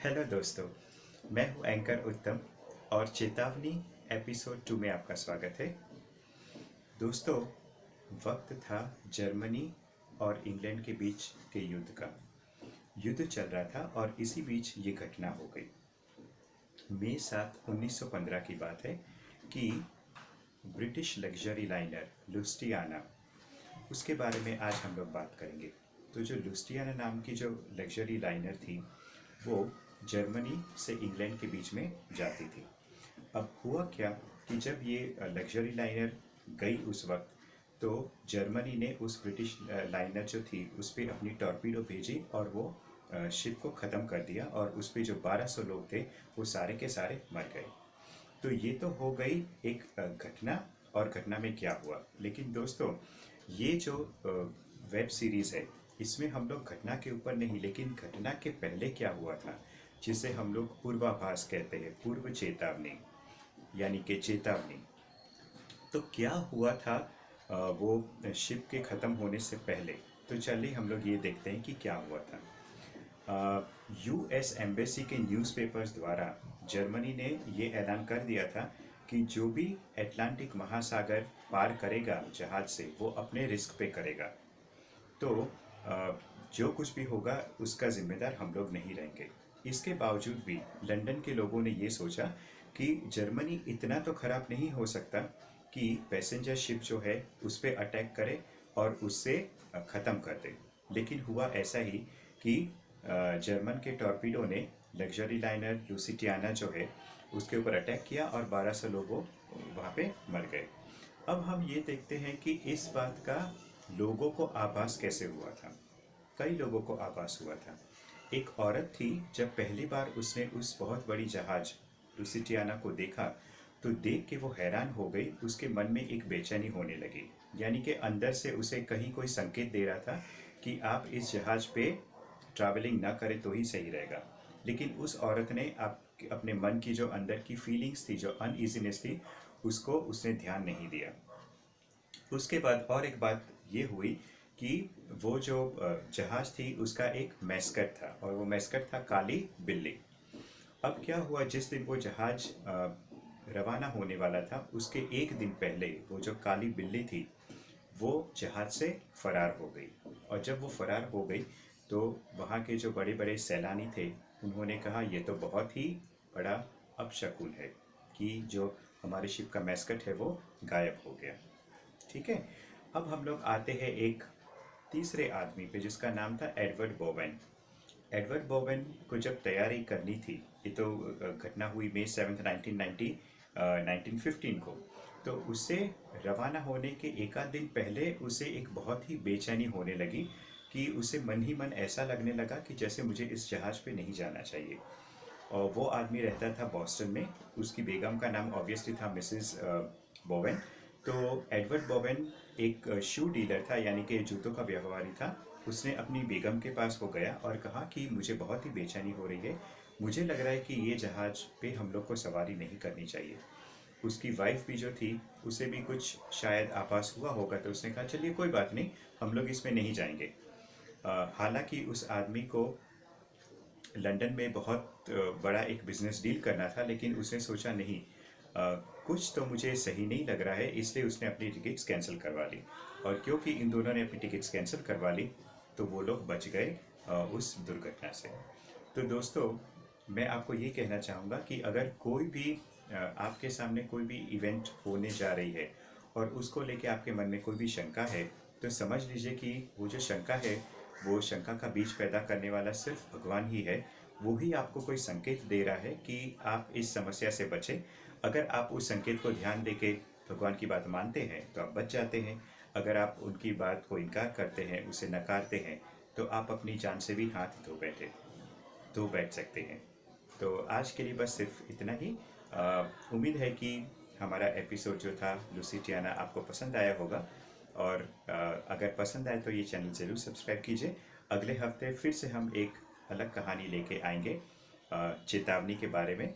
Hello दोस्तों, मैं हूं एंकर उत्तम और चेतावनी एपिसोड 2 में आपका स्वागत है। दोस्तों, वक्त था जर्मनी और इंग्लैंड के बीच के युद्ध का। युद्ध चल रहा था और इसी बीच ये घटना हो गई। मई 7, 1915 की बात है कि ब्रिटिश लग्जरी लाइनर लुस्टियाना, उसके बारे में आज हम लोग बात करेंगे। तो जो लुस्टियाना नाम की जो लग्जरी लाइनर थी वो जर्मनी से इंग्लैंड के बीच में जाती थी। अब हुआ क्या कि जब ये लग्जरी लाइनर गई उस वक्त, तो जर्मनी ने उस ब्रिटिश लाइनर जो थी उस पर अपनी टॉर्पीडो भेजी और वो शिप को ख़त्म कर दिया और उस पर जो 1200 लोग थे वो सारे के सारे मर गए। तो ये तो हो गई एक घटना। और घटना में क्या हुआ, लेकिन दोस्तों ये जो वेब सीरीज़ है इसमें हम लोग घटना के ऊपर नहीं, लेकिन घटना के पहले क्या हुआ था जिसे हम लोग पूर्वाभास कहते हैं, पूर्व चेतावनी यानी कि चेतावनी। तो क्या हुआ था वो शिप के ख़त्म होने से पहले। तो चलिए हम लोग ये देखते हैं कि क्या हुआ था। यूएस एम्बेसी के न्यूज़पेपर्स द्वारा जर्मनी ने ये ऐलान कर दिया था कि जो भी अटलांटिक महासागर पार करेगा जहाज़ से वो अपने रिस्क पे करेगा। तो जो कुछ भी होगा उसका जिम्मेदार हम लोग नहीं रहेंगे। इसके बावजूद भी लंदन के लोगों ने ये सोचा कि जर्मनी इतना तो ख़राब नहीं हो सकता कि पैसेंजर शिप जो है उस पर अटैक करे और उससे ख़त्म कर दे। लेकिन हुआ ऐसा ही कि जर्मन के टॉर्पीडो ने लग्जरी लाइनर लुसिटियाना जो है उसके ऊपर अटैक किया और 1200 लोग वहाँ पे मर गए। अब हम ये देखते हैं कि इस बात का लोगों को आभास कैसे हुआ था। कई लोगों को आभास हुआ था। एक औरत थी, जब पहली बार उसने उस बहुत बड़ी जहाज लुसिटियाना को देखा तो देख के वो हैरान हो गई। उसके मन में एक बेचैनी होने लगी, यानी कि अंदर से उसे कहीं कोई संकेत दे रहा था कि आप इस जहाज पे ट्रैवलिंग ना करें तो ही सही रहेगा। लेकिन उस औरत ने अपने मन की जो अंदर की फीलिंग्स थी, जो अनईजीनेस थी, उसको उसने ध्यान नहीं दिया। उसके बाद और एक बात ये हुई कि वो जो जहाज थी उसका एक मैस्कट था और वो मैस्कट था काली बिल्ली। अब क्या हुआ, जिस दिन वो जहाज रवाना होने वाला था उसके एक दिन पहले वो जो काली बिल्ली थी वो जहाज से फरार हो गई। और जब वो फरार हो गई तो वहाँ के जो बड़े बड़े सैलानी थे उन्होंने कहा ये तो बहुत ही बड़ा अपशकुन है कि जो हमारे शिप का मैस्कट है वो गायब हो गया। ठीक है, अब हम लोग आते हैं एक तीसरे आदमी पे जिसका नाम था एडवर्ड बोवेन। एडवर्ड बोवेन को जब तैयारी करनी थी, ये तो घटना हुई मई 7, 1915 को, तो उससे रवाना होने के एक आध दिन पहले उसे एक बहुत ही बेचैनी होने लगी कि उसे मन ही मन ऐसा लगने लगा कि जैसे मुझे इस जहाज़ पे नहीं जाना चाहिए। और वो आदमी रहता था बॉस्टन में। उसकी बेगम का नाम ऑब्वियसली था मिसेस बोवेन। तो एडवर्ड बोवेन एक शू डीलर था, यानी कि जूतों का व्यापारी था। उसने अपनी बेगम के पास वो गया और कहा कि मुझे बहुत ही बेचैनी हो रही है, मुझे लग रहा है कि ये जहाज़ पे हम लोग को सवारी नहीं करनी चाहिए। उसकी वाइफ भी जो थी उसे भी कुछ शायद आभास हुआ होगा, तो उसने कहा चलिए कोई बात नहीं, हम लोग इसमें नहीं जाएंगे। हालांकि उस आदमी को लंदन में बहुत बड़ा एक बिजनेस डील करना था, लेकिन उसने सोचा नहीं, कुछ तो मुझे सही नहीं लग रहा है, इसलिए उसने अपनी टिकट्स कैंसिल करवा ली। और क्योंकि इन दोनों ने अपनी टिकट्स कैंसिल करवा ली तो वो लोग बच गए उस दुर्घटना से। तो दोस्तों, मैं आपको ये कहना चाहूँगा कि अगर कोई भी आपके सामने कोई भी इवेंट होने जा रही है और उसको लेके आपके मन में कोई भी शंका है, तो समझ लीजिए कि वो जो शंका है वो शंका का बीज पैदा करने वाला सिर्फ भगवान ही है। वो ही आपको कोई संकेत दे रहा है कि आप इस समस्या से बचें। अगर आप उस संकेत को ध्यान देके भगवान की बात मानते हैं तो आप बच जाते हैं। अगर आप उनकी बात को इनकार करते हैं, उसे नकारते हैं, तो आप अपनी जान से भी हाथ धो बैठ सकते हैं। तो आज के लिए बस सिर्फ इतना ही। उम्मीद है कि हमारा एपिसोड जो था लुसिटियाना आपको पसंद आया होगा। और अगर पसंद आए तो ये चैनल ज़रूर सब्सक्राइब कीजिए। अगले हफ्ते फिर से हम एक अलग कहानी लेके आएंगे चेतावनी के बारे में,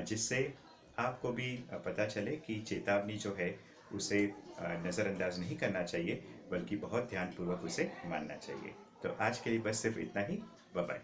जिससे आपको भी पता चले कि चेतावनी जो है उसे नज़रअंदाज नहीं करना चाहिए, बल्कि बहुत ध्यानपूर्वक उसे मानना चाहिए। तो आज के लिए बस सिर्फ इतना ही। Bye bye.